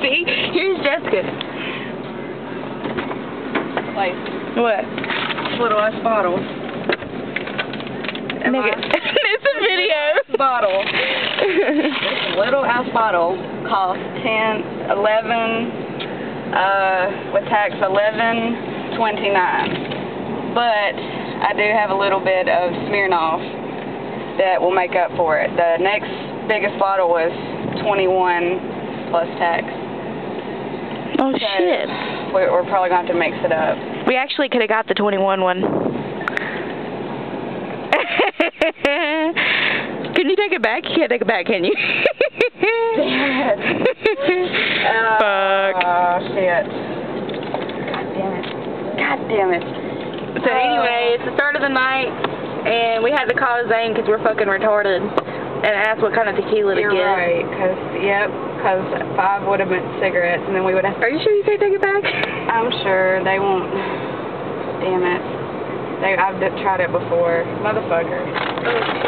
See? Here's Jessica. Like, What? little ass bottle. Nigga. It's a video. Bottle. This little ass bottle costs 11, with tax 11.29. But I do have a little bit of Smirnoff that will make up for it. The next biggest bottle was 21 plus tax. Oh, So shit. we're probably going to have to mix it up. We actually could have got the 21 one. Can you take it back? You can't take it back, can you? Fuck. Oh, shit. God damn it. So anyway, it's the start of the night, and we had to call Zane because we're fucking retarded, and ask what kind of tequila to You're get. right, because 5 would have been cigarettes, and then we would have... Are you sure you can't take it back? I'm sure they won't... Damn it. I've tried it before. Motherfucker. Oh,